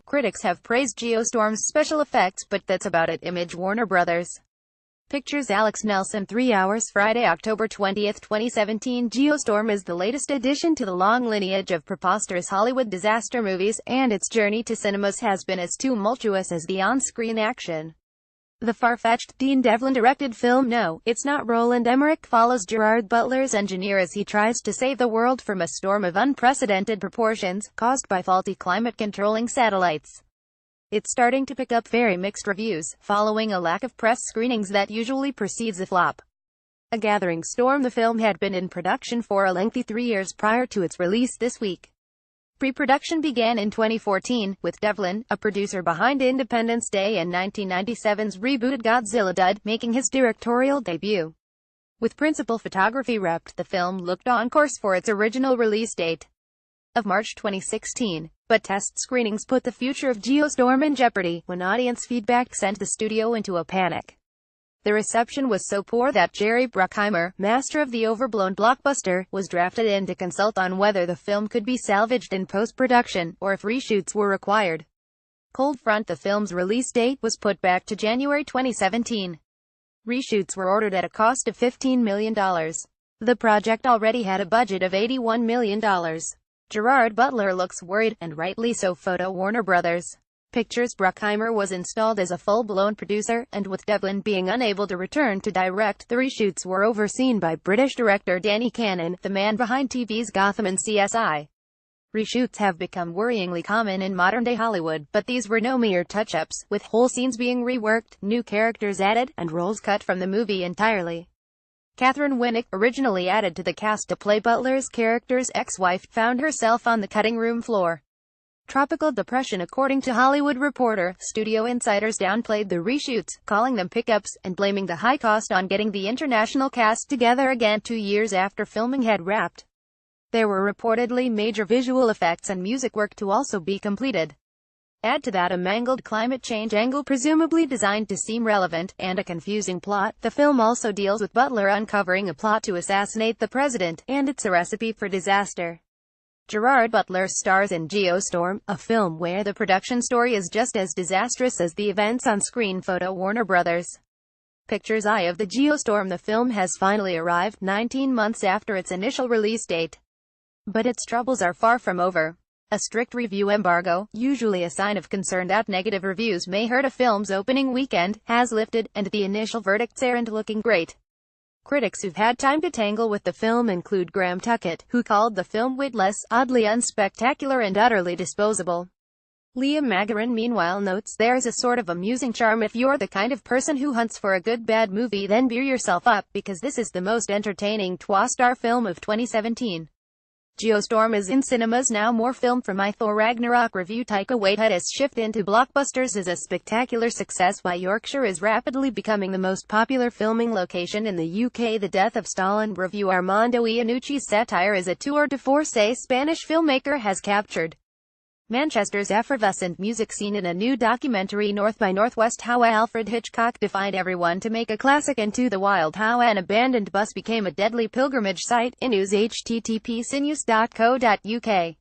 Critics have praised Geostorm's special effects, but that's about it. Image Warner Brothers. Pictures Alex Nelson 3 hours Friday, October 20, 2017 Geostorm is the latest addition to the long lineage of preposterous Hollywood disaster movies, and its journey to cinemas has been as tumultuous as the on-screen action. The far-fetched, Dean Devlin-directed film No, It's Not Roland Emmerich follows Gerard Butler's engineer as he tries to save the world from a storm of unprecedented proportions, caused by faulty climate-controlling satellites. It's starting to pick up very mixed reviews, following a lack of press screenings that usually precedes a flop. A gathering storm. The film had been in production for a lengthy 3 years prior to its release this week. Pre-production began in 2014, with Devlin, a producer behind Independence Day and 1997's rebooted Godzilla dud, making his directorial debut. With principal photography wrapped, the film looked on course for its original release date of March 2016, but test screenings put the future of Geostorm in jeopardy, when audience feedback sent the studio into a panic. The reception was so poor that Jerry Bruckheimer, master of the overblown blockbuster, was drafted in to consult on whether the film could be salvaged in post-production, or if reshoots were required. Cold front. The film's release date was put back to January 2017. Reshoots were ordered at a cost of $15 million. The project already had a budget of $81 million. Gerard Butler looks worried, and rightly so. Photo Warner Brothers. Pictures. Bruckheimer was installed as a full-blown producer, and with Devlin being unable to return to direct, the reshoots were overseen by British director Danny Cannon, the man behind TV's Gotham and CSI. Reshoots have become worryingly common in modern-day Hollywood, but these were no mere touch-ups, with whole scenes being reworked, new characters added, and roles cut from the movie entirely. Catherine Winnick, originally added to the cast to play Butler's character's ex-wife, found herself on the cutting room floor. Tropical depression. According to Hollywood Reporter, studio insiders downplayed the reshoots, calling them pickups, and blaming the high cost on getting the international cast together again 2 years after filming had wrapped. There were reportedly major visual effects and music work to also be completed. Add to that a mangled climate change angle presumably designed to seem relevant, and a confusing plot. The film also deals with Butler uncovering a plot to assassinate the president, and it's a recipe for disaster. Gerard Butler stars in Geostorm, a film where the production story is just as disastrous as the events on screen. Photo Warner Brothers. Pictures. Eye of the Geostorm. The film has finally arrived, 19 months after its initial release date. But its troubles are far from over. A strict review embargo, usually a sign of concern that negative reviews may hurt a film's opening weekend, has lifted, and the initial verdicts aren't looking great. Critics who've had time to tangle with the film include Graham Tuckett, who called the film witless, oddly unspectacular and utterly disposable. Liam Magarin meanwhile notes there's a sort of amusing charm. If you're the kind of person who hunts for a good bad movie, then beer yourself up, because this is the most entertaining trois-star film of 2017. Geostorm is in cinemas now. More film from Thor Ragnarok review. Taika Waititi's shift into blockbusters is a spectacular success. Why Yorkshire is rapidly becoming the most popular filming location in the UK. The Death of Stalin review. Armando Iannucci's satire is a tour de force a Spanish filmmaker has captured Manchester's effervescent music scene in a new documentary, North by Northwest. How Alfred Hitchcock defied everyone to make a classic. Into the Wild. How an abandoned bus became a deadly pilgrimage site. In news. http://sinews.co.uk